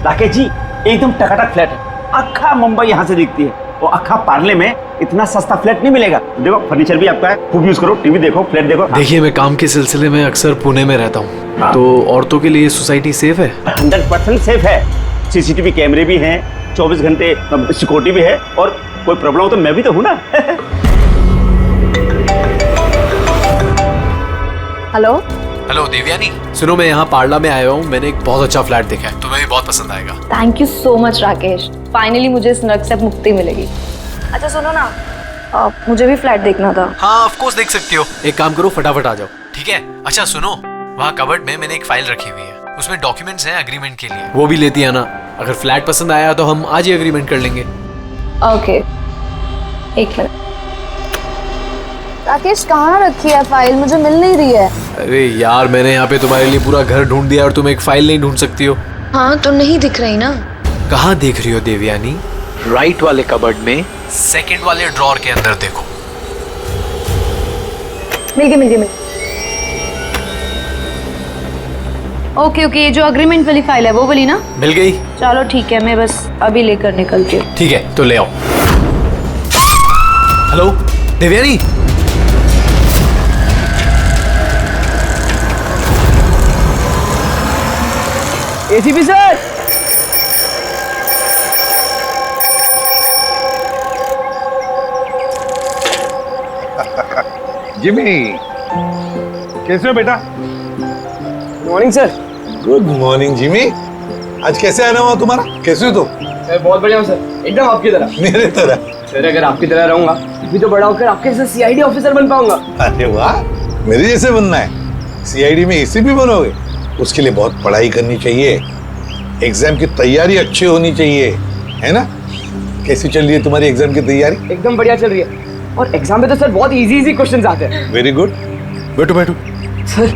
राकेश जी एकदम टकाटक फ्लैट है, अक्खा मुंबई यहाँ से दिखती है। वो अक्खा पार्ले में इतना सस्ता फ्लैट नहीं मिलेगा। देखो फर्नीचर भी आपका है, खूब यूज करो, टीवी देखो, फ्लैट देखो। देखिए मैं काम के सिलसिले में अक्सर पुणे में रहता हूँ, तो औरतों के लिए सोसाइटी सेफ है? 100% सेफ है। सीसीटीवी कैमरे भी हैं, 24 घंटे सिक्योरिटी भी है, और कोई प्रॉब्लम हो तो मैं भी तो हूँ ना। हेलो हेलो देवयानी, सुनो मैं यहाँ पार्ला में आया हूँ, मैंने एक बहुत अच्छा फ्लैट देखा है, तुम्हें भी बहुत पसंद आएगा। Thank you so much Rakesh, finally मुझे इस नर्क से मुक्ति मिलेगी। अच्छा सुनो ना, मुझे भी फ्लैट देखना था। हाँ ऑफ कोर्स देख सकती हो, एक काम करो फटाफट आ जाओ, ठीक है? अच्छा सुनो, वहाँ कबर्ड में मैंने एक फाइल रखी हुई है, उसमें डॉक्यूमेंट्स हैं एग्रीमेंट के लिए, वो भी लेती आना। अगर फ्लैट पसंद आया तो हम आज ही एग्रीमेंट कर लेंगे। ओके एक मिनट। राकेश कहाँ रखी है फाइल, मुझे मिल नहीं रही है। अरे यार मैंने यहाँ पे तुम्हारे लिए पूरा घर ढूंढ दिया और तुम एक फाइल नहीं ढूंढ सकती हो? हाँ तो नहीं दिख रही ना। कहाँ देख रही हो देवयानी? राइट वाले कबर्ड में सेकंड वाले ड्रॉर के अंदर देखो। मिल गई। ओके ओके, ये जो अग्रीमेंट वाली फाइल है वो वाली ना? मिल गई? चलो ठीक है, मैं बस अभी लेकर निकलती हूँ। ठीक है तो ले आओ। Hello Devyani, ACP sir, Jimmy कैसे हो बेटा? Morning sir. Good morning Jimmy, आज कैसे आना हुआ तुम्हारा? कैसे हो तुम? बहुत बढ़िया हूँ सर, एकदम आपकी तरह। मेरे तरह? सर अगर आपकी तरह रहूंगा भी तो बड़ा होकर आपके जैसे सीआईडी ऑफिसर बन पाऊंगा। अरे वाह, मेरे जैसे बनना है? सीआईडी में एसीपी बनोगे? उसके लिए बहुत पढ़ाई करनी चाहिए, एग्जाम की तैयारी अच्छी होनी चाहिए, है ना? कैसी चल रही है तुम्हारी एग्जाम की तैयारी? एकदम बढ़िया चल रही है, और एग्जाम में तो सर बहुत इजी क्वेश्चंस आते हैं। वेरी गुड, बैठो बैठो। सर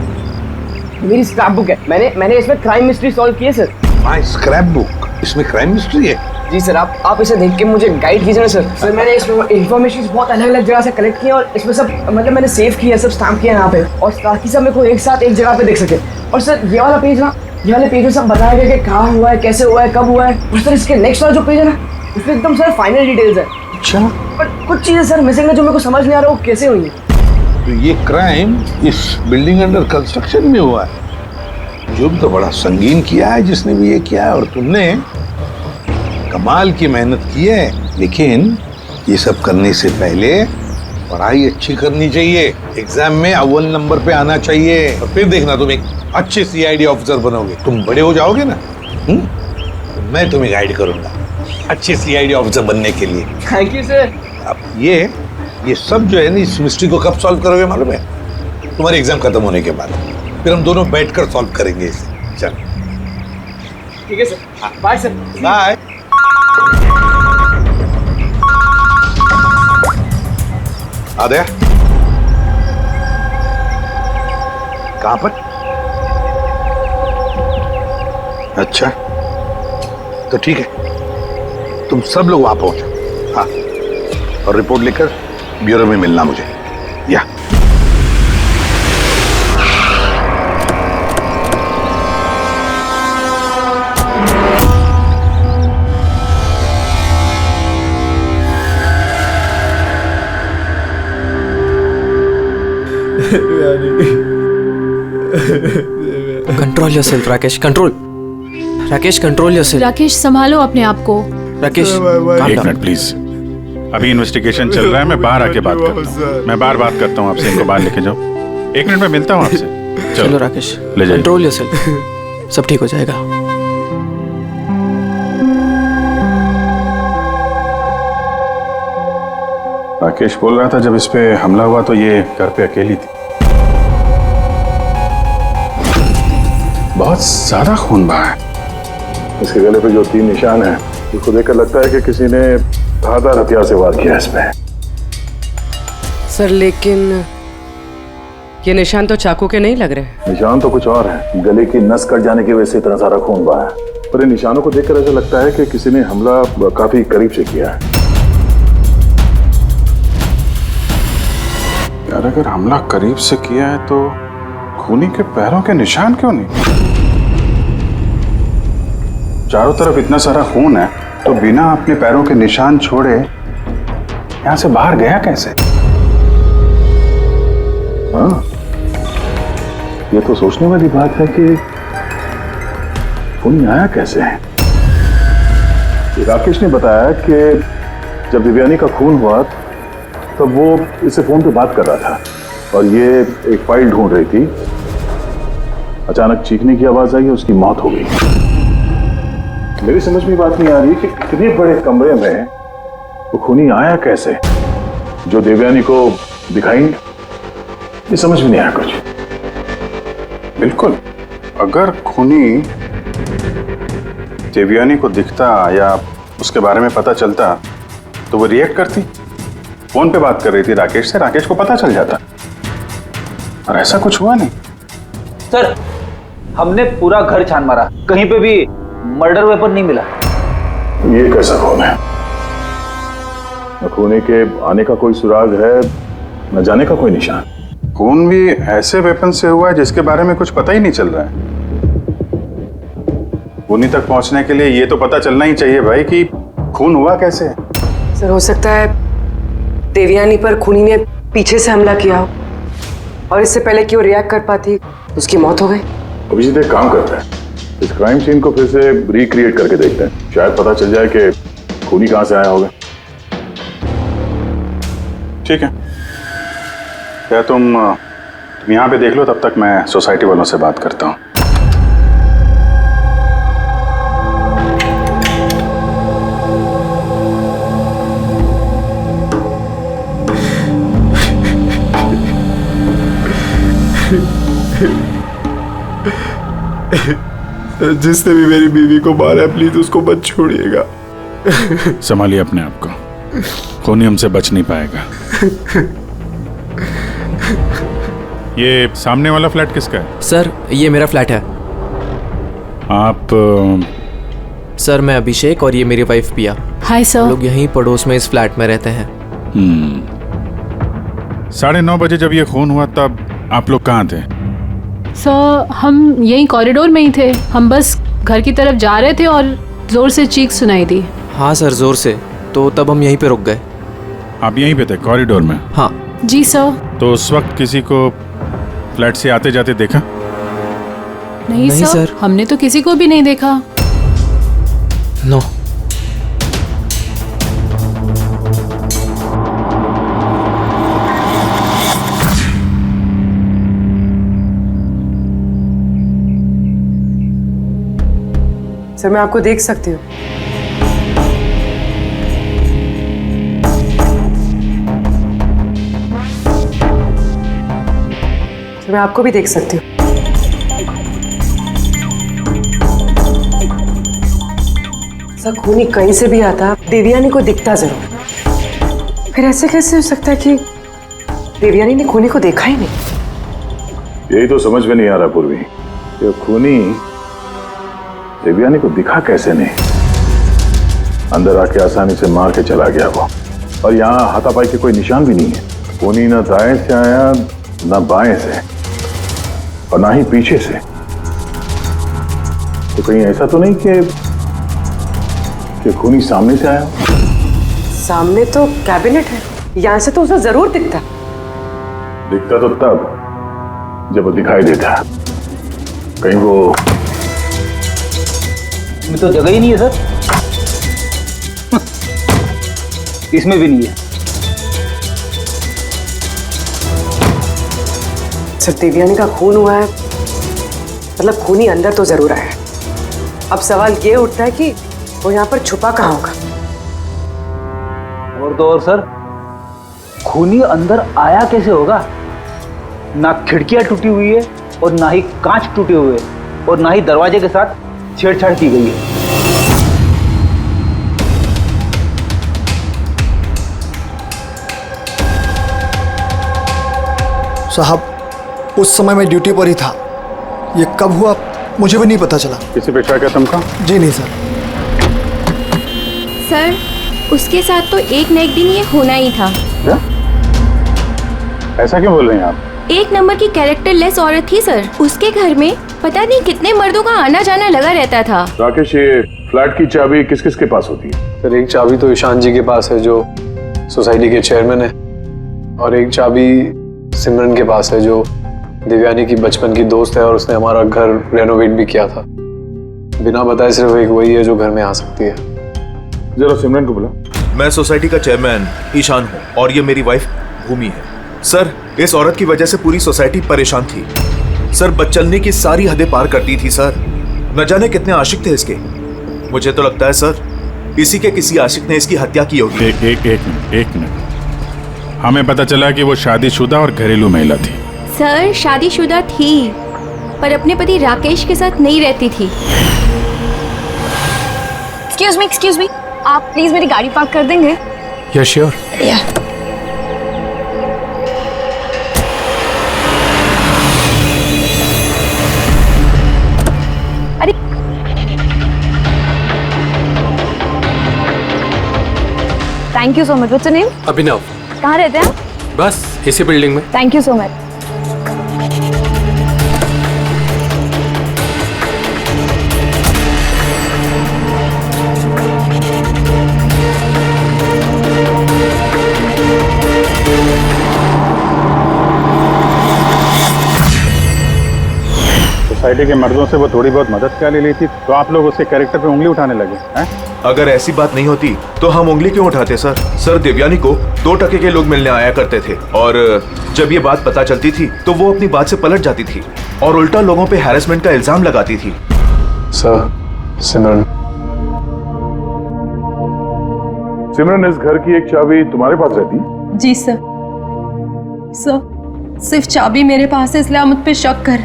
मेरी स्क्रैप बुक है, मैंने इसमें क्राइम मिस्ट्री सॉल्व की है सर। माय स्क्रैप बुक, इसमें क्राइम मिस्ट्री है? जी सर, आप इसे देख के मुझे गाइड कीजिए ना सर। सर मैंने इसमें इन्फॉर्मेशन बहुत अलग अलग जगह से कलेक्ट किए और इसमें सब मतलब मैंने सेव किया, सब स्टैम्प किया यहाँ पे, और ताकि सब मेरे को एक साथ एक जगह पे देख सके। और सर ये वाला पेज ना, ये वाले पेज में सब बताया गया कि कहाँ हुआ है, कैसे हुआ है, कब हुआ है। और सर इसके नेक्स्ट वाला जो पेज है ना, उसमें एकदम सर फाइनल डिटेल्स है। अच्छा, पर कुछ चीजें सर मिसिंग है जो मेरे को समझ नहीं आ रहा वो कैसे हुई है। तो ये क्राइम इस बिल्डिंग अंडर कंस्ट्रक्शन में हुआ है। जो भी तो बड़ा संगीन किया है जिसने भी ये किया है, और तुमने कमाल की मेहनत की है। लेकिन ये सब करने से पहले पढ़ाई अच्छी करनी चाहिए, एग्जाम में अव्वल नंबर पे आना चाहिए, और फिर देखना तुम एक अच्छे सीआईडी ऑफिसर बनोगे। तुम बड़े हो जाओगे ना, तो मैं तुम्हें गाइड करूंगा अच्छे सीआईडी ऑफिसर बनने के लिए। Thank you sir. अब ये सब जो है ना, इस मिस्ट्री को कब सॉल्व करोगे मालूम है? तुम्हारे एग्जाम खत्म होने के बाद, फिर हम दोनों बैठकर सॉल्व करेंगे इसे। चल ठीक है sir, bye sir. Bye. Adya कहाँ पर? अच्छा तो ठीक है, तुम सब लोग वहां पहुंचो। हाँ, और रिपोर्ट लेकर ब्यूरो में मिलना मुझे। या control yourself Rakesh, control. Rakesh control yourself. Rakesh संभालो अपने आप को। राकेश एक मिनट प्लीज, अभी इन्वेस्टिगेशन चल रहा है, मैं बाहर आके बात करता हूँ। मैं बाहर बात करता हूँ आपसे, इनको बाहर लेके जाओ। एक मिनट में मिलता हूँ आपसे। चलो राकेश, ले जाइए। कंट्रोल योरसेल्फ, सब ठीक हो जाएगा। राकेश बोल रहा था जब इस पे हमला हुआ तो ये घर पे अकेली थी। बहुत ज्यादा खून बहा है। इसके गले पे जो 3 निशान हैं, उसको देखकर लगता है कि किसी ने धारदार हथियार से वार किया इसमें। सर लेकिन ये निशान तो चाकू के नहीं लग रहे। निशान तो कुछ और है, गले की नस कट जाने की वजह से इतना सारा खून बहा है। पर इन निशानों को देखकर ऐसा लगता है कि किसी ने हमला काफी करीब से किया है। यार अगर हमला करीब से किया है तो खूनी के पैरों के निशान क्यों नहीं? चारों तरफ इतना सारा खून है तो बिना अपने पैरों के निशान छोड़े यहाँ से बाहर गया कैसे? हाँ, ये तो सोचने वाली बात है कि खूनी आया कैसे है। राकेश ने बताया कि जब दिव्यानी का खून हुआ तब वो इससे फोन पे बात कर रहा था और ये एक फाइल ढूंढ रही थी। अचानक चीखने की आवाज आई, उसकी मौत हो गई। मेरी समझ में बात नहीं आ रही कि इतने बड़े कमरे में वो खूनी आया कैसे जो देवयानी को दिखाई नहीं। ये समझ में नहीं आया कुछ। बिल्कुल, अगर खूनी देवयानी को दिखता या उसके बारे में पता चलता तो वो रिएक्ट करती। फोन पे बात कर रही थी राकेश से, राकेश को पता चल जाता। और ऐसा कुछ हुआ नहीं। सर, हमने पूरा घर छान मारा, कहीं पे भी मर्डर वेपन नहीं मिला। ये कैसा खून है? न खूनी के आने का कोई सुराग है, न जाने का कोई निशान। खून भी ऐसे वेपन से हुआ है जिसके बारे में कुछ पता ही नहीं चल रहा है। खूनी तक पहुंचने के लिए ये तो पता चलना ही चाहिए भाई कि खून हुआ कैसे। सर हो सकता है देवयानी पर खूनी ने पीछे से हमला किया हो और इससे पहले कि वो रिएक्ट कर पाती उसकी मौत हो गई। अभिजीत एक काम करते हैं, इस क्राइम सीन को फिर से रिक्रिएट करके देखते हैं, शायद पता चल जाए कि खूनी कहां से आया होगा। ठीक है, क्या तुम यहाँ पे देख लो, तब तक मैं सोसाइटी वालों से बात करता हूँ। जिसने भी मेरी बीवी को मारा है प्लीज उसको मत छोड़िएगा। संभालिए अपने आप को, खूनी हमसे बच नहीं पाएगा। ये सामने वाला फ्लैट किसका है? सर ये मेरा फ्लैट है। आप सर मैं अभिषेक और ये मेरी वाइफ पिया। Hi sir. लोग यहीं पड़ोस में इस फ्लैट में रहते हैं। 9:30 बजे जब ये खून हुआ तब आप लोग कहाँ थे? सर हम यहीं कॉरिडोर में ही थे, हम बस घर की तरफ जा रहे थे और जोर से चीख सुनाई दी। हाँ सर जोर से, तो तब हम यहीं पे रुक गए। आप यहीं पे थे कॉरिडोर में? हाँ जी सर। तो उस वक्त किसी को फ्लैट से आते जाते देखा? नहीं सर, हमने तो किसी को भी नहीं देखा। नो। सर मैं आपको देख सकती हूँ। सर मैं आपको भी देख सकती हूँ। सर खूनी कहीं से भी आता देवयानी को दिखता जरूर। फिर ऐसे कैसे हो सकता है कि देवयानी ने खूनी को देखा ही नहीं? यही तो समझ में नहीं आ रहा पूर्वी, ये खूनी देवयानी को दिखा कैसे नहीं। अंदर आके आसानी से मार के चला गया वो, और यहाँ हाथापाई के कोई निशान भी नहीं है। खूनी ना दाएं से आया ना बाएं से और ना ही पीछे से। तो कहीं ऐसा तो नहीं कि खूनी सामने से आया? सामने तो कैबिनेट है, यहाँ से तो उसे जरूर दिखता तो तब जब वो दिखाई देता। कहीं वो इसमें तो जगह ही नहीं है सर। इसमें भी नहीं है। सर देवयानी का खून हुआ है, मतलब खूनी अंदर तो जरूर आया है। अब सवाल ये उठता है कि वो यहाँ पर छुपा कहाँ होगा। और तो और सर, खूनी अंदर आया कैसे होगा? ना खिड़कियां टूटी हुई है और ना ही कांच टूटे हुए और ना ही दरवाजे के साथ छेड़छाड़ की गई है। साहब उस समय मैं ड्यूटी पर ही था, ये कब हुआ मुझे भी नहीं पता चला। किसी पे शक है तुमको? जी नहीं सर। सर उसके साथ तो एक न एक दिन ये होना ही था। क्या? ऐसा क्यों बोल रहे हैं आप? एक नंबर की कैरेक्टरलेस औरत थी सर। उसके घर में पता नहीं कितने मर्दों का आना जाना लगा रहता था। राकेश, ये फ्लैट की चाबी किस किस के पास होती है? सर एक चाबी तो ईशान जी के पास है जो सोसाइटी के चेयरमैन है, और एक चाबी सिमरन के पास है जो देवयानी की बचपन की दोस्त है और उसने हमारा घर रेनोवेट भी किया था। बिना बताए सिर्फ एक वही है जो घर में आ सकती है। जरा सिमरन को बुला। मैं सोसाइटी का चेयरमैन ईशान हूँ और ये मेरी वाइफ भूमि है। सर इस औरत की वजह से पूरी सोसाइटी परेशान थी। सर बदचलने की सारी हदें पार कर दी थी सर। न जाने कितने आशिक थे इसके। मुझे तो लगता है सर इसी के किसी आशिक ने इसकी हत्या की होगी। एक मिनट। हमें पता चला कि वो शादीशुदा और घरेलू महिला थी। सर शादीशुदा थी पर अपने पति राकेश के साथ नहीं रहती थी। एक्सक्यूज मी, आप प्लीज मेरी गाड़ी पार्क कर देंगे? Yeah sure. अरे thank you so much. What's your name? Abhinav. कहाँ रहते हैं? बस इसी बिल्डिंग में। Thank you so much. Society के मर्दों से वो थोड़ी बहुत मदद क्या ले ली थी, तो आप लोग उसके कैरेक्टर पे उंगली उठाने लगे हैं? अगर ऐसी बात नहीं होती तो हम उंगली क्यों उठाते सर? सर देवयानी को 2 टके के लोग मिलने आया करते थे और जब ये बात पता चलती थी तो वो अपनी बात से पलट जाती थी और उल्टा लोगों पे हैरेसमेंट का इल्जाम लगाती थी। सर सिमरन इस घर की एक चाबी तुम्हारे पास रहती? जी सर। सिर्फ चाबी मेरे पास है इसलिए आप मुझ पे शक कर।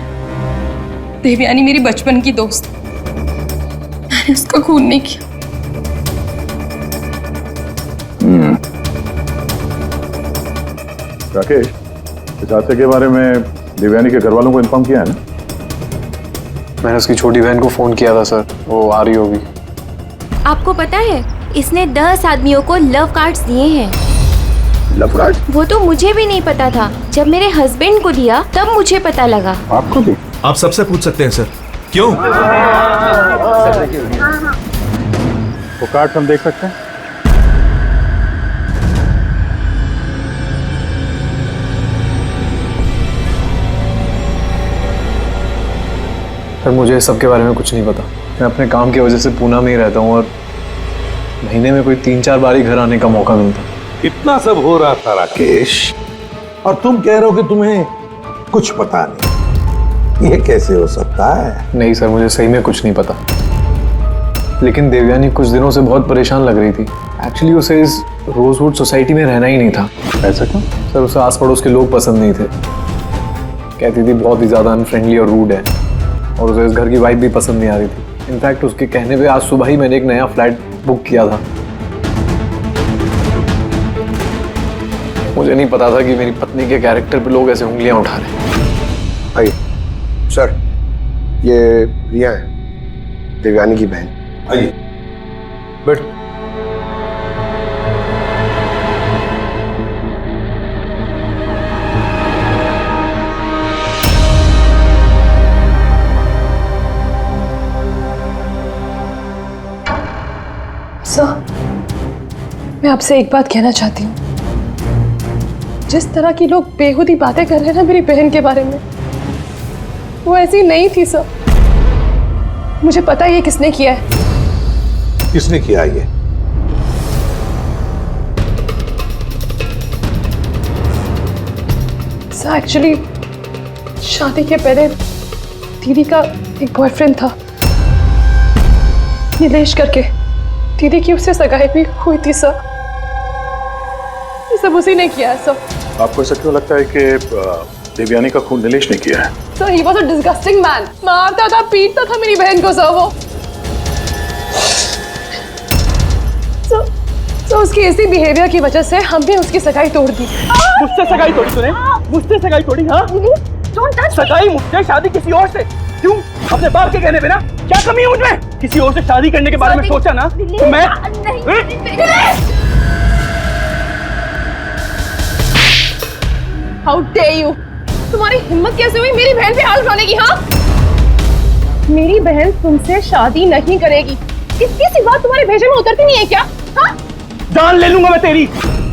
देवयानी मेरी बचपन की दोस्त, मैंने उसका खून नहीं किया। राकेश, इस हादसे के बारे में देवयानी के घर वालों को इन्फॉर्म किया है ना? मैंने उसकी छोटी बहन को फोन किया था सर, वो आ रही होगी। आपको पता है इसने 10 आदमियों को लव कार्ड्स दिए हैं। Love card? वो तो मुझे भी नहीं पता था, जब मेरे हस्बैंड को दिया तब मुझे पता लगा। आपको भी? आप सबसे पूछ सकते हैं सर। क्यों? वो कार्ड हम देख सकते हैं? सर मुझे सबके बारे में कुछ नहीं पता। मैं अपने काम की वजह से पूना में ही रहता हूँ और महीने में कोई 3-4 बार ही घर आने का मौका मिलता। इतना सब हो रहा था राकेश, और तुम कह रहे हो कि तुम्हें कुछ पता नहीं। ये कैसे हो सकता है? नहीं सर, मुझे सही में कुछ नहीं पता। लेकिन देवयानी कुछ दिनों से बहुत परेशान लग रही थी। एक्चुअली उसे इस रोजवुड सोसाइटी में रहना ही नहीं था। ऐसा क्यों? सर उसे आस पड़ोस के लोग पसंद नहीं थे। कहती थी बहुत ही ज़्यादा अनफ्रेंडली और रूड है, और उसे इस घर की वाइब भी पसंद नहीं आ रही थी। इनफैक्ट उसके कहने पे आज सुबह ही मैंने एक नया फ्लैट बुक किया था। मुझे नहीं पता था कि मेरी पत्नी के कैरेक्टर पे लोग ऐसे उंगलियां उठा रहे हैं। आइए सर, ये रिया है, देवयानी की बहन। आइए बैठ। सर, मैं आपसे एक बात कहना चाहती हूँ। जिस तरह की लोग बेहुदी बातें कर रहे हैं ना मेरी बहन के बारे में, वो ऐसी नहीं थी सर। मुझे पता है ये किसने किया है। किसने किया ये? सर एक्चुअली शादी के पहले दीदी का एक बॉयफ्रेंड था, नीलेश करके। दीदी की उससे सगाई भी हुई थी सर। ये सब उसी ने किया है सर। आपको ऐसा क्यों लगता है कि देवयानी का खून नीलेश ने किया है? Sir he was a disgusting man. मारता था, पीटता था मेरी बहन को सर वो। सर उसकी इसी बिहेवियर की वजह से हमने उसकी सगाई तोड़ दी। मुझसे सगाई तोड़ी तूने? मुझसे सगाई तोड़ी? हाँ, सगाई मुझसे, शादी किसी और से। क्यों? अपने बाप के कहने पे ना? क्या कमी है मुझमें? किसी और से शादी करने के बारे में सोचा ना तो मैं हाउ डेयर यू! तुम्हारी हिम्मत कैसे हुई मेरी बहन पे हाथ उठाने की? हाँ, मेरी बहन तुमसे शादी नहीं करेगी। इतनी सी बात तुम्हारे भेजे में उतरती नहीं है क्या? हाँ? जान ले लूंगा मैं तेरी,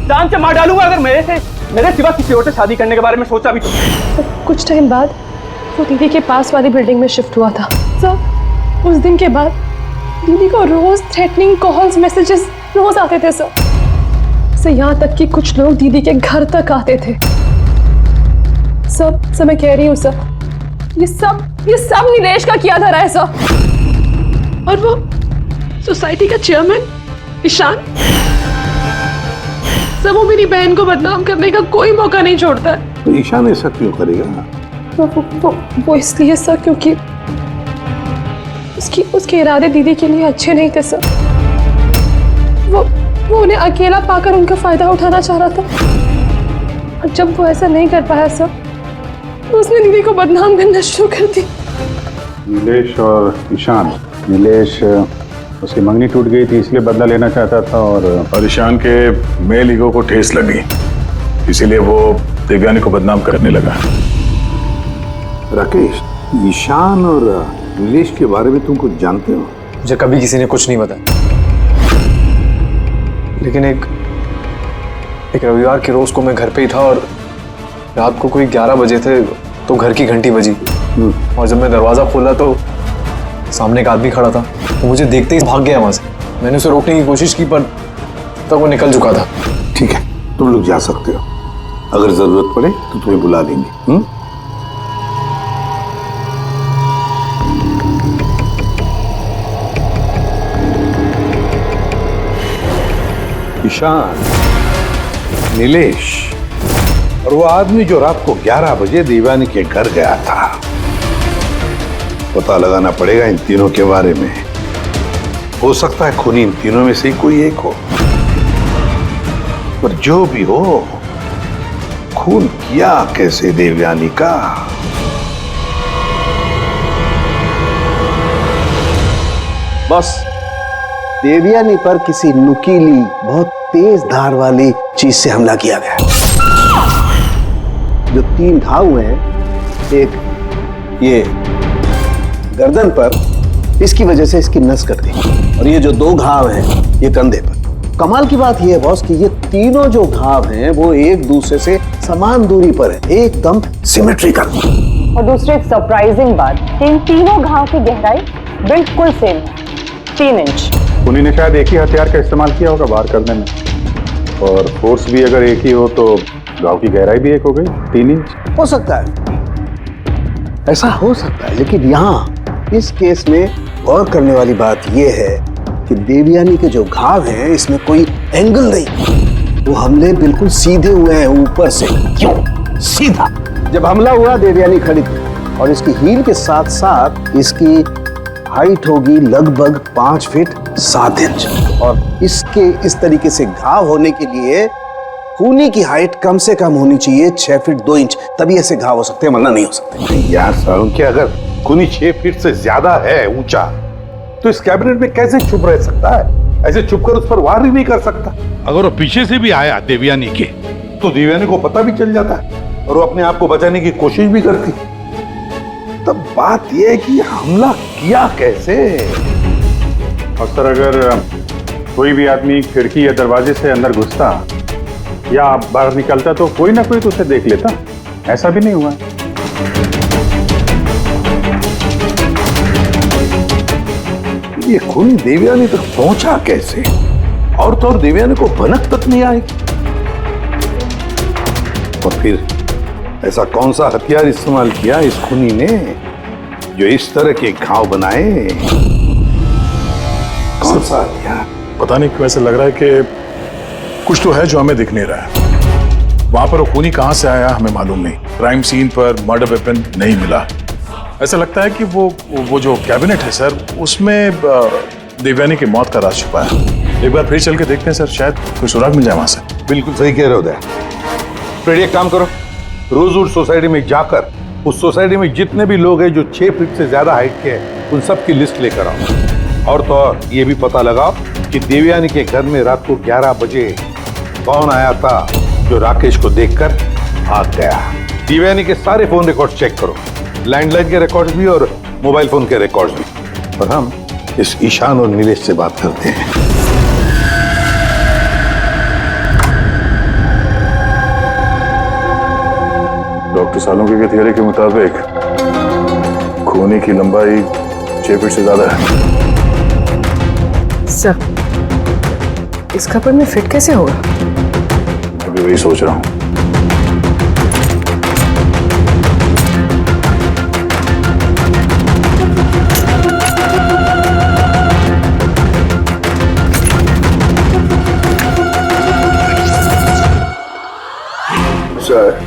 जान से मार डालूंगा अगर मेरे सिवा किसी और से शादी करने के बारे में सोचा भी तो। कुछ टाइम बाद वो दीदी के पास वाली बिल्डिंग में शिफ्ट हुआ था सर। उस दिन के बाद दीदी को रोज थ्रेटनिंग कॉल्स मैसेजेस रोज आते थे सर। यहाँ तक कि कुछ लोग दीदी के घर तक आते थे। सब मैं कह रही हूँ सर, ये सब नीलेश का किया धरा है सर। और वो सोसाइटी का चेयरमैन ईशान सब, वो मेरी बहन को बदनाम करने का कोई मौका नहीं छोड़ता है। तो ईशान ऐसा क्यों करेगा? वो इसलिए सर क्योंकि उसके इरादे दीदी के लिए अच्छे नहीं थे सर। वो उन्हें अकेला पाकर उनका फायदा उठाना चाह रहा था। और जब वो ऐसा नहीं कर पाया सर, तो उसने दीदी को बदनाम करना शुरू कर दी। नीलेश और ईशान, नीलेश उसकी मंगनी टूट गई थी इसलिए बदला लेना चाहता था, और ईशान के मेल ईगो को ठेस लगी, इसीलिए वो देवयानी को बदनाम करने लगा। राकेश, ईशान और नीलेश के बारे में तुम कुछ जानते हो? मुझे कभी किसी ने कुछ नहीं बताया, लेकिन एक रविवार के रोज को मैं घर पे ही था और रात को कोई 11 बजे थे तो घर की घंटी बजी, और जब मैं दरवाजा खोला तो सामने एक आदमी खड़ा था। वो मुझे देखते ही भाग गया वहां से। मैंने उसे रोकने की कोशिश की पर तब वो निकल चुका था। ठीक है, तुम लोग जा सकते हो, अगर जरूरत पड़े तो तुम्हें बुला लेंगे। ईशान, नीलेश और वो आदमी जो रात को 11 बजे देवयानी के घर गया था, पता लगाना पड़ेगा इन तीनों के बारे में। हो सकता है खूनी इन तीनों में से ही कोई एक हो, पर जो भी हो, खून किया कैसे देवयानी का? बस देवयानी पर किसी नुकीली, बहुत तेज धार वाली चीज से हमला किया गया। जो 3 घाव हुए हैं, एक ये गर्दन पर, इसकी वजह से इसकी नस कट गई, और ये जो 2 घाव हैं ये कंधे पर। कमाल की बात ये है बॉस कि ये तीनों जो घाव हैं वो एक दूसरे से समान दूरी पर है, एकदम सिमेट्रिकल। और दूसरी एक सरप्राइजिंग बात कि इन तीनों घाव की गहराई बिल्कुल सेम है, 3 इंच। उन्हीं ने शायद एक ही हथियार का इस्तेमाल किया होगा बाहर करने में, और फोर्स भी अगर एक ही हो तो घाव की गहराई भी एक हो गई, 3 इंच। हो सकता है, ऐसा हो सकता है, लेकिन यहाँ इस केस में गौर करने वाली बात यह है कि देवयानी के जो घाव हैं इसमें कोई एंगल नहीं, वो हमले बिल्कुल सीधे हुए हैं ऊपर से। क्यों सीधा? जब हमला हुआ देवयानी खड़ी थी, और इसकी हील के साथ साथ इसकी हाइट होगी लगभग 5 फीट 7 इंच, और इसके इस तरीके से घाव होने के लिए खूनी की हाइट कम से कम होनी चाहिए 6 फीट 2 इंच, तभी ऐसे घाव हो सकते हैं, वरना नहीं हो सकते। यार सारुण, कि अगर खूनी 6 फीट से ज्यादा है ऊंचा, तो इस कैबिनेट में कैसे छुप रह सकता है? ऐसे छुपकर उस पर वार ही नहीं कर सकता। अगर वो पीछे से भी आया देवयानी के, तो देवयानी को पता भी चल जाता है और वो अपने आप को बचाने की कोशिश भी करती। तब बात यह है कि हमला किया कैसे? और सर, अगर कोई भी आदमी खिड़की या दरवाजे से अंदर घुसता या बाहर निकलता तो कोई ना कोई तो उसे देख लेता, ऐसा भी नहीं हुआ। ये खूनी देवयानी तक पहुंचा कैसे? और तो और देवयानी को भनक तक नहीं आएगी। और फिर ऐसा कौन सा हथियार इस्तेमाल किया इस खूनी ने जो इस तरह के घाव बनाए? कौन सा हथियार? पता नहीं क्यों ऐसा लग रहा है कि कुछ तो है जो हमें दिख नहीं रहा है। वहां पर वो खूनी कहां से आया हमें मालूम नहीं। क्राइम सीन पर मर्डर वेपन नहीं मिला। ऐसा लगता है कि वो जो कैबिनेट है सर, उसमें देवयानी की मौत का राज छुपा है। एक बार फिर चल के देखते हैं सर, शायद कोई सुराग मिल जाए वहां से। बिल्कुल सही कह रहे हो दया। फिर एक काम करो, रोजवुड सोसाइटी में जाकर उस सोसाइटी में जितने भी लोग हैं जो 6 फीट से ज्यादा हाइट के हैं, उन सब की लिस्ट लेकर आओ। और तो और ये भी पता लगाओ कि देवयानी के घर में रात को 11 बजे कौन आया था जो राकेश को देखकर भाग गया। देवयानी के सारे फोन रिकॉर्ड चेक करो, लैंडलाइन के रिकॉर्ड्स भी और मोबाइल फोन के रिकॉर्ड्स भी। और हम इस ईशान और नीलेश से बात करते हैं। डॉक्टर सालोंके के थियरी के मुताबिक खूनी की लंबाई 6 फीट से ज्यादा है। सर, इस कपड़े में फिट कैसे होगा? अभी वही सोच रहा हूँ। सर,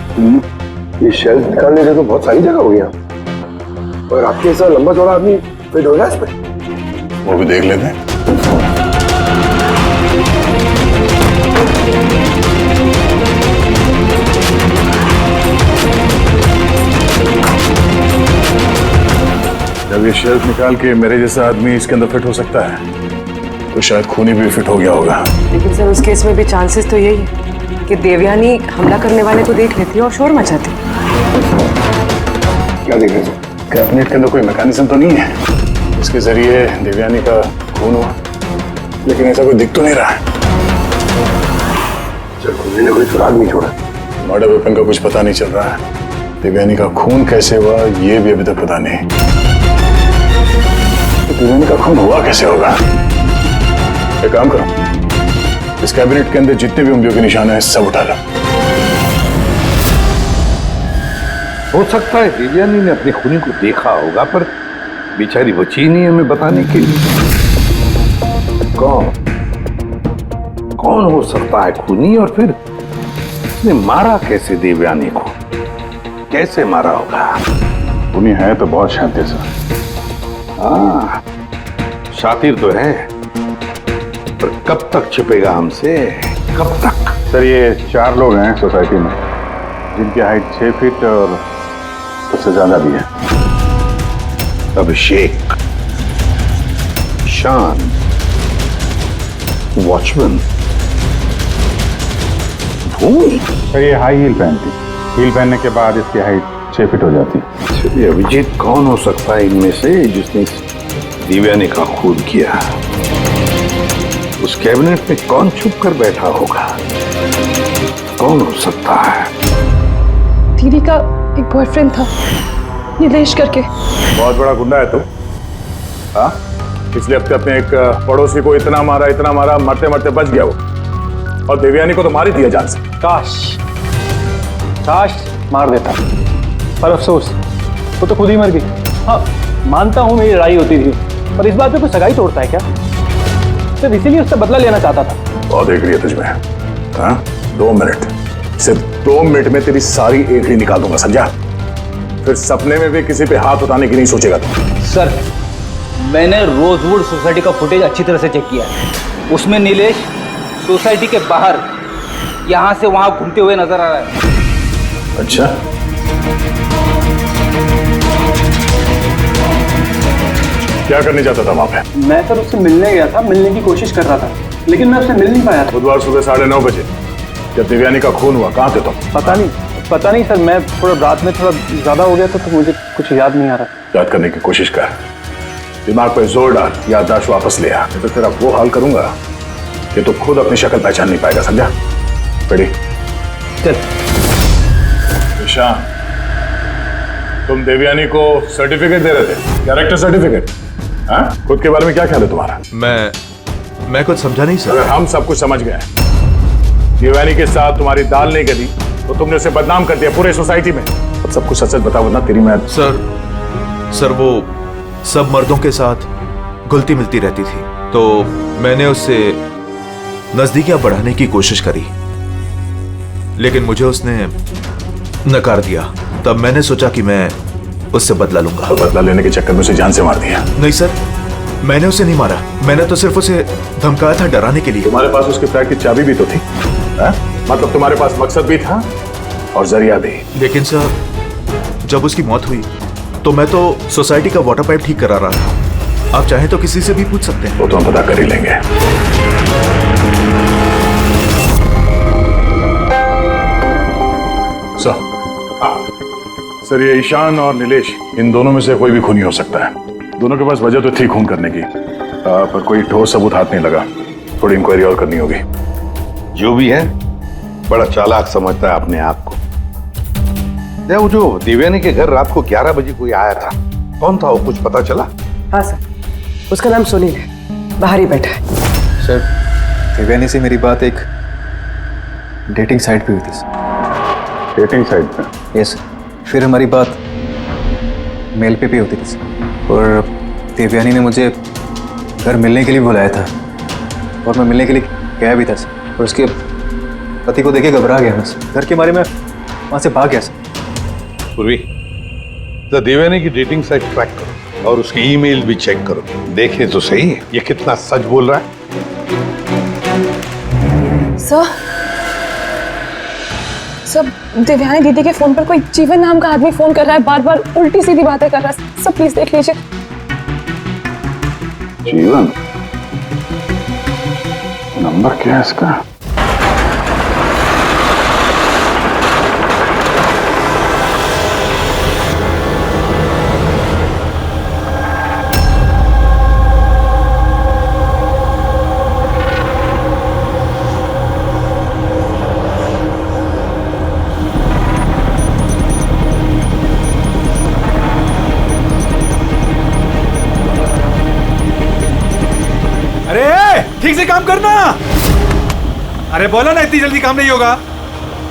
ये शेल्फ निकालने से तो बहुत सारी जगह हो गया, और आपके ऐसा लंबा चौड़ा आदमी फिट हो गया इस पे? वो भी देख लेते हैं। जब ये शेल्फ निकाल के मेरे जैसा आदमी इसके अंदर फिट हो सकता है, तो शायद खूनी भी फिट हो गया होगा। लेकिन सर, उस केस में भी चांसेस तो यही है कि देवयानी हमला करने वाले को देख लेती और शोर मचाती। क्या देख रहे हैं? कैबिनेट के अंदर कोई मैकेनिज्म तो नहीं है इसके जरिए देवयानी का खून हुआ, लेकिन ऐसा कोई दिख तो नहीं रहा है। खूनी ने कोई सुराग नहीं छोड़ा। मर्डर वेपन का कुछ पता नहीं चल रहा है। देवयानी का खून कैसे हुआ ये भी अभी तक पता नहीं। तो देवयानी का खून हुआ कैसे होगा? एक काम करो, इस कैबिनेट के अंदर जितने भी उंगलियों के निशान हैं सब उठा लो। हो सकता है देवयानी ने अपने खूनी को देखा होगा, पर बेचारी बची नहीं हमें बताने के लिए। कौन हो सकता है खूनी, और फिर उसने मारा कैसे देवयानी को? कैसे मारा होगा? खूनी है तो बहुत शातिर सर। हाँ, शातिर तो है, पर कब तक छिपेगा हमसे? कब तक? सर, ये 4 लोग हैं सोसाइटी में जिनकी हाइट 6 फीट और उससे ज्यादा भी है। अभिषेक, ईशान, वॉचमैन, भूमि। सर, ये हाई हील पहनती। हील पहनने के बाद इसकी हाइट 6 फीट हो जाती। चलिए, अभिजीत कौन हो सकता है इनमें से जिसने देवयानी का खून किया? उस कैबिनेट में कौन छुप कर बैठा होगा? कौन हो सकता है? दीदी का एक बॉयफ्रेंड था, नीलेश करके। बहुत बड़ा गुंडा है तू। हाँ, पिछले हफ्ते अपने एक पड़ोसी को इतना मारा, मरते मरते बच गया वो, और देवयानी को तो मार ही दिया जान से। काश मार देता, पर अफसोस वो तो खुद ही मर गई। हाँ, मानता हूँ मेरी लड़ाई होती थी, पर इस बात पे कोई सगाई तोड़ता है क्या? सिर्फ इसीलिए उससे बदला लेना चाहता था। बहुत देख रही है तुझमें। हाँ, 2 मिनट, सिर्फ 2 मिनट में तेरी सारी एंट्री निकाल दूंगा, समझा? फिर सपने में भी किसी पे हाथ उठाने की नहीं सोचेगा तू। सर, मैंने रोजवुड सोसाइटी का फुटेज अच्छी तरह से चेक किया है। उसमें नीलेश सोसाइटी के बाहर यहाँ से वहाँ घूमते हुए नजर आ रहा है। अच्छा, क्या करने जाता था वहाँ पे? मैं सर उससे मिलने गया था, मिलने की कोशिश कर रहा था, लेकिन मैं उससे मिल नहीं पाया था। बुधवार सुबह 9:30 बजे जब देवयानी का खून हुआ, कहाँ थे तुम? पता नहीं सर, मैं थोड़ा रात में थोड़ा ज्यादा हो गया था, तो मुझे कुछ याद नहीं आ रहा। याद करने की कोशिश कर, दिमाग पे जोर डाल, याददाश्त वापस ले आ, तो तेरा वो हाल करूंगा कि तू खुद अपनी शक्ल पहचान नहीं पाएगा, समझा? रेडी? चल। ईशान, तुम देवयानी को सर्टिफिकेट दे रहे थे, कैरेक्टर सर्टिफिकेट। हाँ, खुद के बारे में क्या ख्याल है तुम्हारा? मैं कुछ समझा नहीं सर। अगर हम सब कुछ समझ गए, देवयानी के साथ तुम्हारी दाल नहीं गली तो तुमने उसे बदनाम कर दिया पूरे सोसाइटी में। अब सब कुछ सच बता, वरना तेरी मैं। सर वो सब मर्दों के साथ घुलती मिलती रहती थी, तो मैंने उससे नजदीकियां बढ़ाने की कोशिश करी, लेकिन मुझे उसने नकार दिया। तब मैंने सोचा कि मैं उससे बदला लूंगा। तो बदला लेने के चक्कर में उसे जान से मार दिया? नहीं सर, मैंने उसे नहीं मारा, मैंने तो सिर्फ उसे धमकाया था डराने के लिए। तुम्हारे पास उसके फ्लैट की चाबी भी तो थी, है? मतलब तुम्हारे पास मकसद भी था और जरिया भी। लेकिन सर, जब उसकी मौत हुई तो मैं तो सोसाइटी का वाटर पाइप ठीक करा रहा था। आप चाहें तो किसी से भी पूछ सकते हैं। वो तो हम पता कर ही लेंगे। सर, ये ईशान और नीलेश, इन दोनों में से कोई भी खूनी हो सकता है। दोनों के पास वजह तो थी खून करने की, पर कोई ठोस सबूत हाथ नहीं लगा। थोड़ी इंक्वायरी और करनी होगी। जो भी है, बड़ा चालाक समझता है अपने आप को। वो जो देवयानी के घर रात को 11 बजे कोई आया था, कौन था वो, कुछ पता चला? हाँ सर, उसका नाम सुनील है, बाहर ही बैठा है। सर, देवयानी से मेरी बात एक डेटिंग साइट पे हुई थी। डेटिंग साइट पे? Yes sir. फिर हमारी बात मेल पे भी होती थी सर। और देवयानी ने मुझे घर मिलने के लिए बुलाया था और मैं मिलने के लिए गया भी था सर। और उसके पति को देखे घबरा गया मैं सर। घर के बारे में वहाँ से भाग गया सर। पूर्वी, तो देवयानी की डेटिंग साइट ट्रैक करो और उसकी ईमेल भी चेक करो। देखे तो सही ये कितना सच बोल रहा है। सर, देवयानी दीदी के फोन पर कोई जीवन नाम का आदमी फोन कर रहा है, बार बार उल्टी सीधी बातें कर रहा है। सब प्लीज देख लीजिए। जीवन? नंबर क्या है इसका? ठीक से काम करना। अरे बोला ना, इतनी जल्दी काम नहीं होगा।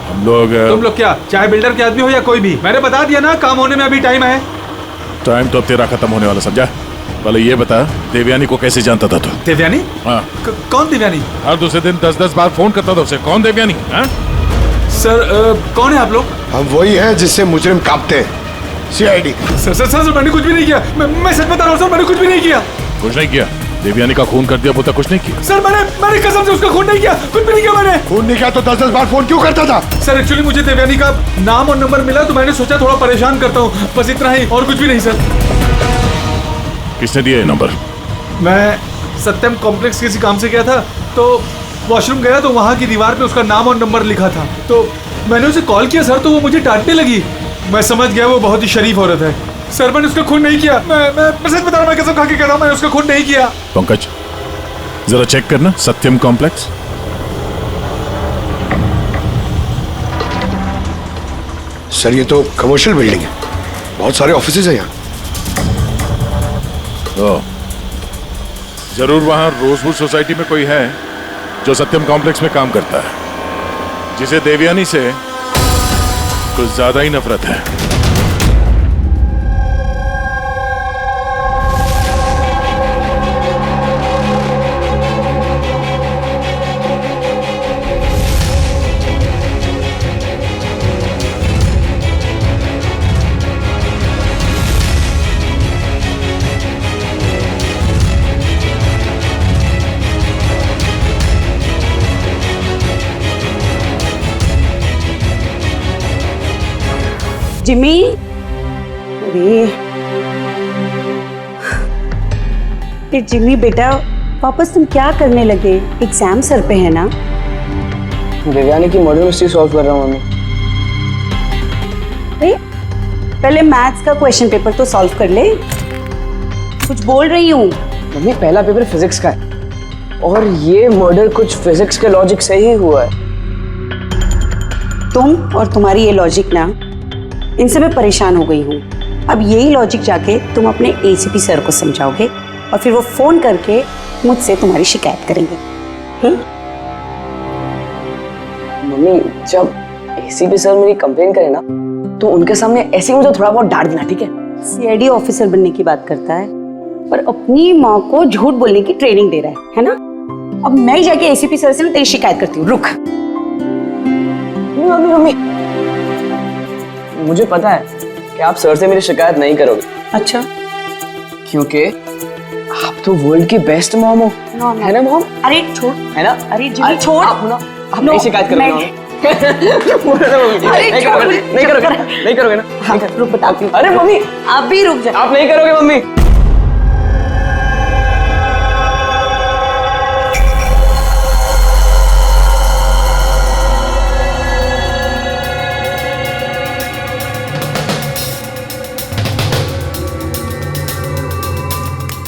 हम लोग तुम लोग क्या, चाहे बिल्डर के आदमी हो या कोई भी, मैंने बता दिया ना, काम होने में अभी टाइम है। टाइम तो अब तेरा खत्म होने वाला, समझा? पहले ये बता, देवयानी को कैसे जानता था तू? देवयानी? हाँ। कौन देवयानी? हर दूसरे दिन 10-10 बार फोन करता था उसे। कौन देवयानी? हाँ? सर, कौन है आप लोग? हम वही है जिससे मुजरिम कांपते हैं, सीआईडी। सर, मैंने कुछ भी नहीं किया। मैं सच बता रहा हूँ सर, मैंने कुछ भी नहीं किया। कुछ नहीं किया? देवयानी का खून कर दिया, वो तक कुछ नहीं किया? सर, मैंने कसम से उसका खून नहीं किया, कुछ भी नहीं किया मैंने। खून नहीं किया तो 10-10 बार फोन क्यों करता था? सर, एक्चुअली मुझे देवयानी का नाम और नंबर मिला तो मैंने सोचा थोड़ा परेशान करता हूँ, बस इतना ही, और कुछ भी नहीं सर। किसने दिया ये नंबर? मैं सत्यम कॉम्प्लेक्स किसी काम से गया था, तो वॉशरूम गया तो वहाँ की दीवार पे उसका नाम और नंबर लिखा था, तो मैंने उसे कॉल किया सर, तो वो मुझे डांटने लगी। मैं समझ गया वो बहुत ही शरीफ औरत है। सर, मैंने उसका खून नहीं किया। मैं सच बता रहा हूँ, मैं कसम खा के कह रहा हूँ, मैंने उसका खून नहीं किया। पंकज, जरा चेक करना सत्यम कॉम्प्लेक्स। सर, ये तो कमर्शियल बिल्डिंग है, बहुत सारे ऑफिसेज हैं यहाँ। जरूर वहां रोजवुड सोसाइटी में कोई है जो सत्यम कॉम्प्लेक्स में काम करता है, जिसे देवयानी से कुछ ज्यादा ही नफरत है। जिमी, अरे जिमी बेटा, वापस तुम क्या करने लगे? एग्जाम सर पे है ना? देवयानी की मर्डर मिस्ट्री सॉल्व कर रहा हूँ मम्मी। पहले मैथ्स का क्वेश्चन पेपर तो सॉल्व कर ले। कुछ बोल रही हूँ मम्मी, पहला पेपर फिजिक्स का है और ये मर्डर कुछ फिजिक्स के लॉजिक से ही हुआ है। तुम और तुम्हारी ये लॉजिक ना, इनसे मैं परेशान हो गई हूँ। अब यही लॉजिक जाके तुम अपने एसीपी सर को समझाओगे और फिर वो फोन करके मुझसे तुम्हारी शिकायत करेंगे। मम्मी, जब एसीपी सर मेरी कंप्लेन करे ना, तो उनके सामने ऐसे ही मुझे थोड़ा बहुत डांट देना, ठीक है? सीआईडी ऑफिसर बनने की बात करता है, पर अपनी माँ को झूठ बोलने की ट्रेनिंग दे रहा है ना? अब मैं ही जाके एसीपी सर से तेरी शिकायत करती हूँ। रुक। मम्मी मम्मी, मुझे पता है कि आप सर से मेरी शिकायत नहीं करोगे। अच्छा? क्योंकि आप तो वर्ल्ड की बेस्ट मॉम हो, है ना मॉम? अरे छोड़, है ना? अरे जिमी छोड़। आप ना, आप नहीं शिकायत करोगे? नहीं करोगे ना? हाँ, रुक बताती हूँ। अरे मम्मी, आप भी रुक जाओ। आप नहीं करोगे मम्मी?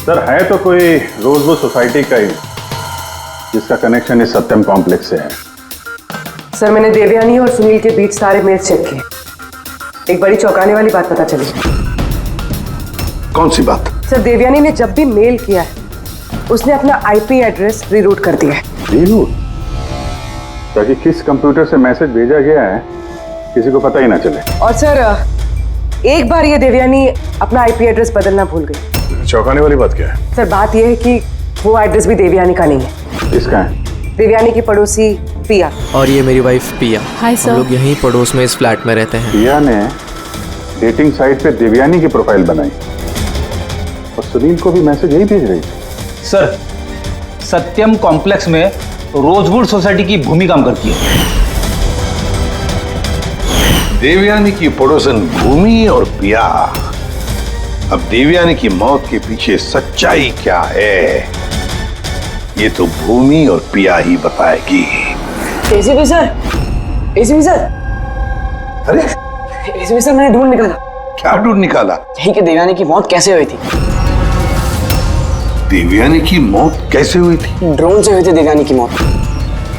सर है तो कोई रोजवुड सोसाइटी का ही जिसका कनेक्शन इस सत्यम कॉम्प्लेक्स से है। सर मैंने देवयानी और सुनील के बीच सारे मेल्स चेक किए। एक बड़ी चौंकाने वाली बात पता चली। कौन सी बात? सर देवयानी ने जब भी मेल किया है उसने अपना आईपी एड्रेस रीरूट कर दिया है। रीरूट? ताकि किस कंप्यूटर से मैसेज भेजा गया है किसी को पता ही ना चले। और सर एक बार ये देवयानी अपना आईपी एड्रेस बदलना भूल गई। चौंकाने वाली बात क्या है? सर बात यह है कि वो एड्रेस भी देवयानी का नहीं है। किसका है? देवयानी की पड़ोसी पिया। और ये मेरी वाइफ पिया। Hi sir. हम लोग यहीं पड़ोस में इस फ्लैट में रहते हैं। पिया ने डेटिंग साइट पे देवयानी की प्रोफाइल बनाई और सुनील को भी मैसेज यही भेज रही थी। सर सत्यम कॉम्प्लेक्स में रोजवुड सोसाइटी की भूमि काम करती है। देवयानी की पड़ोसन भूमि और पिया। अब देवयानी की मौत के पीछे सच्चाई क्या है ये तो भूमि और पिया ही बताएगी। एसीपी सर, एसीपी सर, अरे एसीपी सर मैंने ढूंढ निकाला। क्या ढूंढ निकाला? यही कि देवयानी की मौत कैसे हुई थी। देवयानी की मौत कैसे हुई थी? ड्रोन से हुई थी देवयानी की मौत।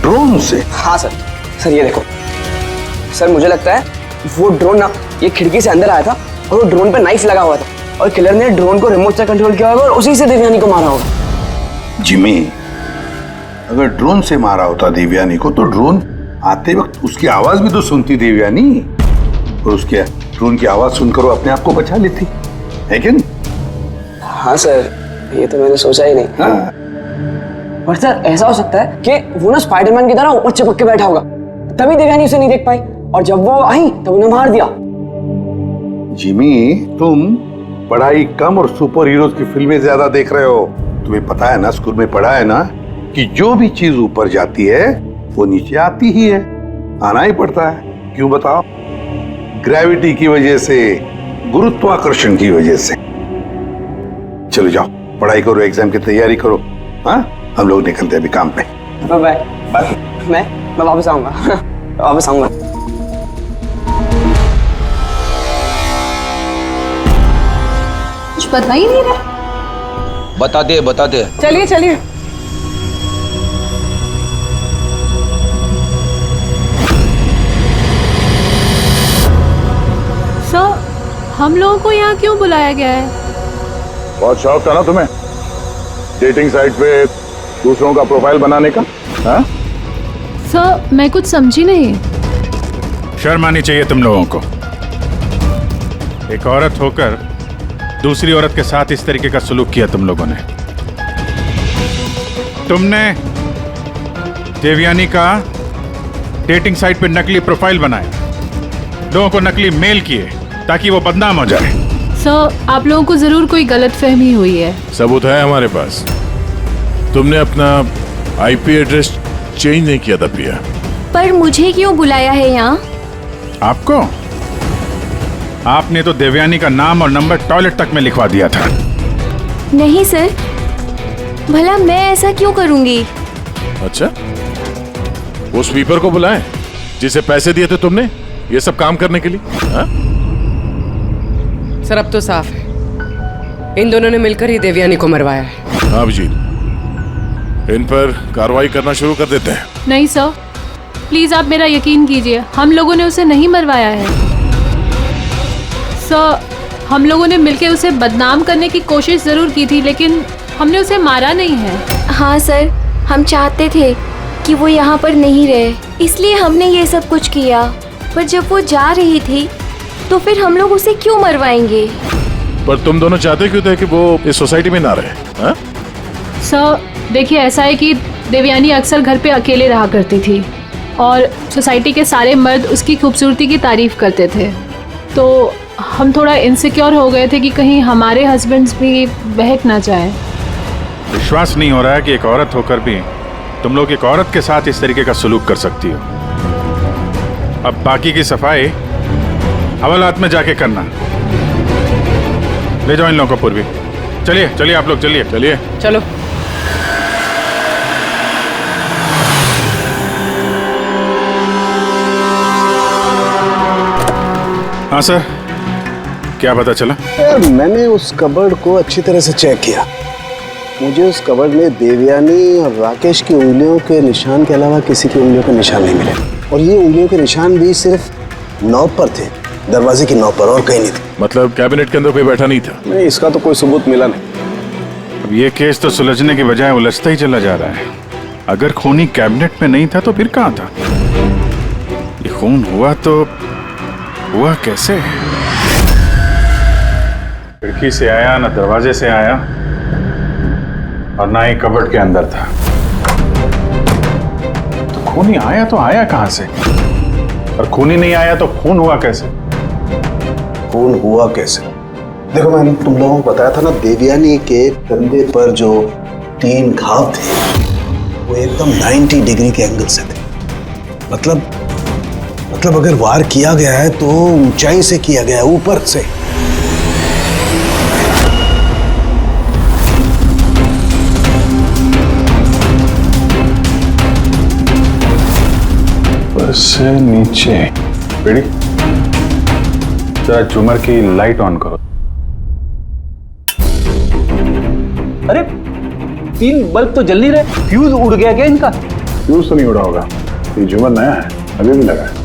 ड्रोन से? हाँ सर। सर ये देखो सर, मुझे लगता है वो ड्रोन ना ये खिड़की से अंदर आया था और वो ड्रोन पे नाइफ लगा हुआ था और किलर ने ड्रोन को रिमोट से कंट्रोल किया होगा और उसी से देवयानी को मारा होगा। जिमी, अगर ड्रोन से मारा होता देवयानी को तो ड्रोन आते वक्त उसकी आवाज भी तो सुनती देवयानी और उसके ड्रोन की आवाज सुनकर वो अपने आप को बचा लेती है कि नहीं? हाँ सर, ये तो मैंने सोचा ही नहीं। हाँ। पर सर ऐसा हो सकता है कि वो ना स्पाइडरमैन की तरह ऊपर चिपक के बैठा होगा, तभी देवयानी उसे नहीं देख पाई और जब वो आई तब उन्हें मार दिया। जिमी, तुम पढ़ाई कम और सुपर हीरोज की फिल्में ज्यादा देख रहे हो। तुम्हें पता है ना, स्कूल में पढ़ा है ना कि जो भी चीज ऊपर जाती है वो नीचे आती ही है, आना ही पड़ता है। क्यों बताओ? ग्रेविटी की वजह से, गुरुत्वाकर्षण की वजह से। चलो जाओ पढ़ाई करो, एग्जाम की तैयारी करो। हाँ, हम लोग निकलते हैं अभी काम पे। Bye bye. मैं वापस आऊंगा। वापस आऊंगा। कुछ पता ही नहीं रहा। बता दे। चलिए चलिए। सर हम लोगों को यहाँ क्यों बुलाया गया है? बहुत शौक था ना तुम्हें डेटिंग साइट पे दूसरों का प्रोफाइल बनाने का? हाँ? सर मैं कुछ समझी नहीं। शर्म आनी चाहिए तुम लोगों को। एक औरत होकर दूसरी औरत के साथ इस तरीके का सलूक किया तुम लोगों ने। तुमने देवयानी का डेटिंग साइट पे नकली प्रोफाइल बनाया, लोगों को नकली मेल किए ताकि वो बदनाम हो जाए। सर आप लोगों को जरूर कोई गलतफहमी हुई है। सबूत है हमारे पास। तुमने अपना आईपी एड्रेस चेंज नहीं किया था प्रिया। पर मुझे क्यों बुलाया है यहाँ? आपको? आपने तो देवयानी का नाम और नंबर टॉयलेट तक में लिखवा दिया था। नहीं सर, भला मैं ऐसा क्यों करूंगी? अच्छा, वो स्वीपर को बुलाएं जिसे पैसे दिए थे तुमने ये सब काम करने के लिए? हाँ? सर अब तो साफ है, इन दोनों ने मिलकर ही देवयानी को मरवाया है। हाँ अभिजीत, इन पर कार्रवाई करना शुरू कर देते हैं। नहीं सर, प्लीज आप मेरा यकीन कीजिए, हम लोगों ने उसे नहीं मरवाया है। सर हम लोगों ने मिलकर उसे बदनाम करने की कोशिश जरूर की थी, लेकिन हमने उसे मारा नहीं है। हाँ सर, हम चाहते थे कि वो यहाँ पर नहीं रहे, इसलिए हमने ये सब कुछ किया। पर जब वो जा रही थी तो फिर हम लोग उसे क्यों मरवाएंगे? पर तुम दोनों चाहते क्यों थे कि वो इस सोसाइटी में ना रहे? हाँ? सर देखिए, ऐसा है कि देवयानी अक्सर घर पे अकेले रहा करती थी और सोसाइटी के सारे मर्द उसकी खूबसूरती की तारीफ करते थे, तो हम थोड़ा इनसिक्योर हो गए थे कि कहीं हमारे हस्बैंड्स भी बहक ना जाए। विश्वास नहीं हो रहा है कि एक औरत होकर भी तुम लोग एक औरत के साथ इस तरीके का सलूक कर सकती हो। अब बाकी की सफाई हवालात में जाके करना। ले जाओ इन लोगों को पूर्वी। चलिए चलिए आप लोग, चलिए चलिए चलो। हाँ सर, क्या पता चला? यार मैंने उस कबर्ड को अच्छी तरह से चेक किया, मुझे उस कबर्ड में देवयानी और राकेश की उंगलियों के निशान के अलावा किसी की उंगलियों के निशान नहीं मिले। और ये उंगलियों के निशान भी सिर्फ नॉब पर थे, दरवाजे की नॉब पर, और कहीं नहीं थे। मतलब कैबिनेट के अंदर कोई बैठा नहीं था? नहीं, इसका तो कोई सबूत मिला नहीं। अब ये केस तो सुलझने की बजाय उलझता ही चला जा रहा है। अगर खूनी कैबिनेट में नहीं था तो फिर कहाँ था? ये खून हुआ तो हुआ कैसे? खिड़की से आया, ना दरवाजे से आया, और ना ही कबर्ड के अंदर था। तो खूनी आया तो आया कहां से? और खूनी नहीं आया तो खून हुआ कैसे? खून हुआ कैसे? देखो, मैंने तुम लोगों को बताया था ना, देवयानी के कंधे पर जो 3 घाव थे वो एकदम 90 डिग्री के एंगल से थे। मतलब अगर वार किया गया है तो ऊंचाई से किया गया है, ऊपर से। ऊपर से नीचे। बेड़ी, जरा झूमर की लाइट ऑन करो। अरे 3 बल्ब तो जल नहीं रहे, फ्यूज उड़ गया क्या इनका? फ्यूज तो नहीं उड़ा होगा, ये झूमर नया है, अभी भी लगा है।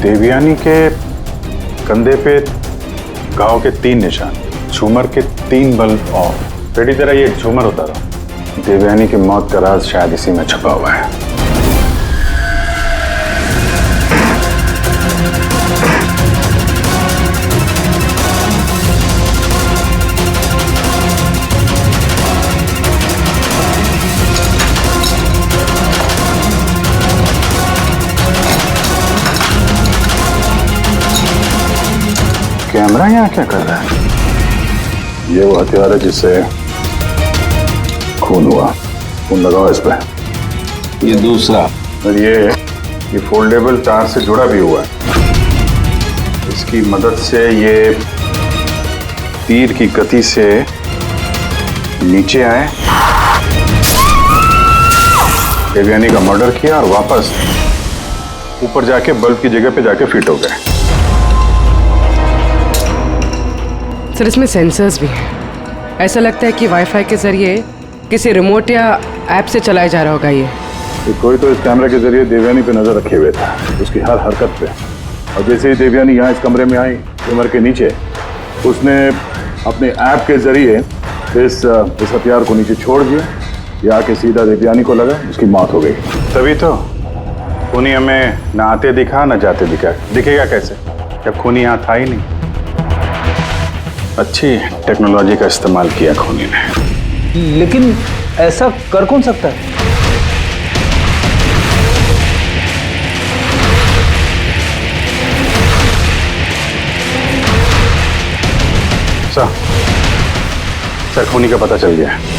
देवयानी के कंधे पे घाव के 3 निशान, झूमर के 3 बल्ब ऑफ। बेटी, जरा ये झूमर उतारो। देवयानी की मौत का राज शायद इसी में छुपा हुआ है। कैमरा यहाँ क्या कर रहा है? ये वो हथियार है जिससे खून हुआ। खून लगाओ इस पे। ये दूसरा, और ये फोल्डेबल तार से जुड़ा भी हुआ है। इसकी मदद से ये तीर की गति से नीचे आए, देवयानी का मर्डर किया और वापस ऊपर जाके बल्ब की जगह पे जाके फिट हो गए। सर, इसमें सेंसर्स भी हैं। ऐसा लगता है कि वाईफाई के जरिए किसी रिमोट या ऐप से चलाया जा रहा होगा ये। कोई तो इस कैमरे के जरिए देवयानी पे नजर रखे हुए था, उसकी हर हरकत पे। और जैसे ही देवयानी यहाँ इस कमरे में आई, कमरे के नीचे, उसने अपने ऐप के जरिए इस हथियार को नीचे छोड़ दिया। ये आके सीधा देवयानी को लगा, उसकी मौत हो गई। तभी तो खूनी हमें न आते दिखा न जाते दिखेगा कैसे, जब खूनी यहाँ था ही नहीं। अच्छी टेक्नोलॉजी का इस्तेमाल किया खूनी ने। लेकिन ऐसा कर कौन सकता है? सर, खूनी का पता चल गया है।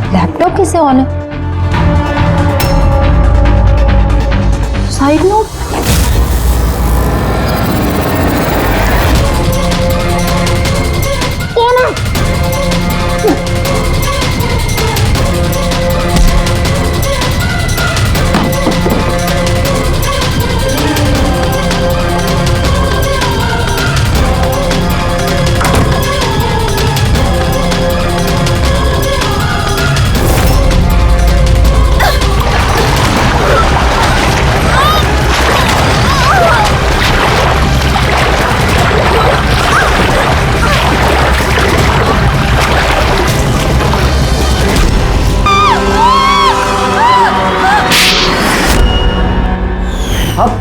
लैपटॉप कैसे ऑन है? Side note? कौन है?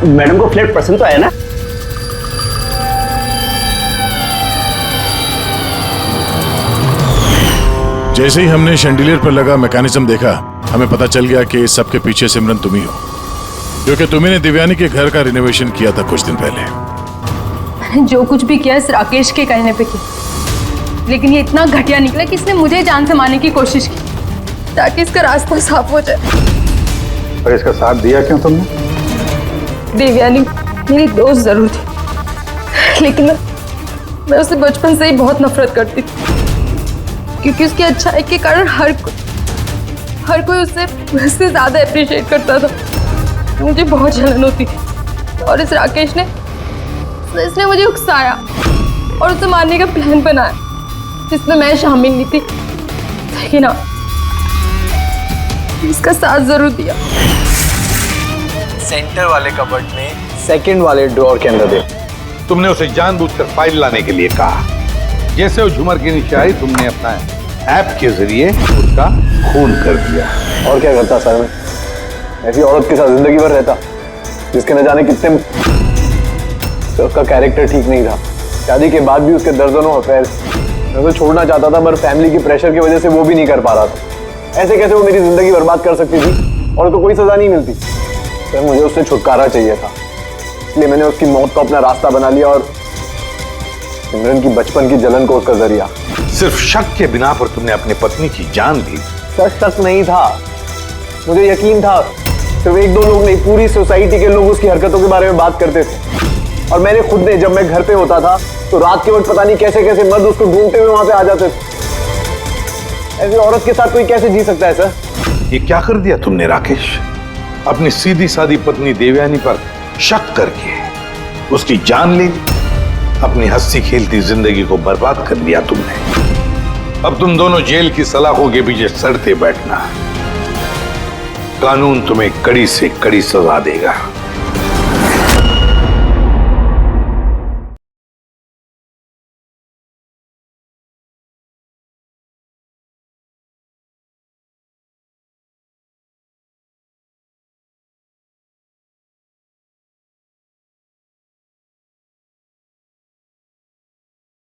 मैडम को फ्लैट पसंद तो आया ना? जैसे ही हमने शैंडिलियर पर लगा मैकेनिज्म देखा, हमें पता चल गया कि इस सब के पीछे सिमरन तुम ही हो। क्योंकि तुम्ही ने दिव्यानी के घर का रिनोवेशन किया था कुछ दिन पहले। मैंने जो कुछ भी किया इस राकेश के कहने पे किया, लेकिन ये इतना घटिया निकला कि इसने मुझे जान से मारने की कोशिश की ताकि इसका रास्ता साफ हो जाए। और इसका साथ दिया क्यों तुमने? देवयानी मेरी दोस्त जरूर थी, लेकिन मैं उससे बचपन से ही बहुत नफरत करती थी, क्योंकि उसकी अच्छाई के कारण हर कोई उससे ज्यादा अप्रिशिएट करता था। मुझे बहुत जलन होती थी और इस राकेश ने इसने मुझे उकसाया और उसे मारने का प्लान बनाया, जिसमें मैं शामिल नहीं थी, लेकिन हाँ, इसका साथ जरूर दिया। सेंटर वाले कबर्ड में सेकंड वाले ड्रॉर के अंदर दे। तुमने उसे जानबूझकर फाइल लाने के लिए कहा। जैसे वो झूमर के नीचे आई, तुमने अपना ऐप के जरिए उसका खून कर दिया। और क्या करता सर मैं? ऐसी औरत के साथ जिंदगी भर रहता जिसके न जाने कितने तो उसका कैरेक्टर ठीक नहीं था। शादी के बाद भी उसके दर्जनों अफेयर। मैं उसे छोड़ना चाहता था, पर फैमिली की प्रेशर की वजह से वो भी नहीं कर पा रहा था। ऐसे कैसे वो मेरी जिंदगी बर्बाद कर सकती थी और उसको कोई सजा नहीं मिलती। सर मुझे उससे छुटकारा चाहिए था, इसलिए मैंने उसकी मौत को अपना रास्ता बना लिया और सिमरन की बचपन की जलन को उसका जरिया। सिर्फ शक के बिना पर तुमने अपनी पत्नी की जान ली। सर शक नहीं था, मुझे यकीन था। सिर्फ एक दो लोग नहीं, पूरी सोसाइटी के लोग उसकी हरकतों के बारे में बात करते थे। और मैंने खुद ने, जब मैं घर पे होता था तो रात के वक्त पता नहीं कैसे कैसे मर्द उसको ढूंढते हुए वहां पे आ जाते थे। ऐसी औरत के साथ कोई कैसे जी सकता है सर? ये क्या कर दिया तुमने राकेश? अपनी सीधी सादी पत्नी देवयानी पर शक करके उसकी जान ले ली। अपनी हंसी खेलती जिंदगी को बर्बाद कर लिया तुमने। अब तुम दोनों जेल की सलाखों के पीछे सड़ते बैठना। कानून तुम्हें कड़ी से कड़ी सजा देगा।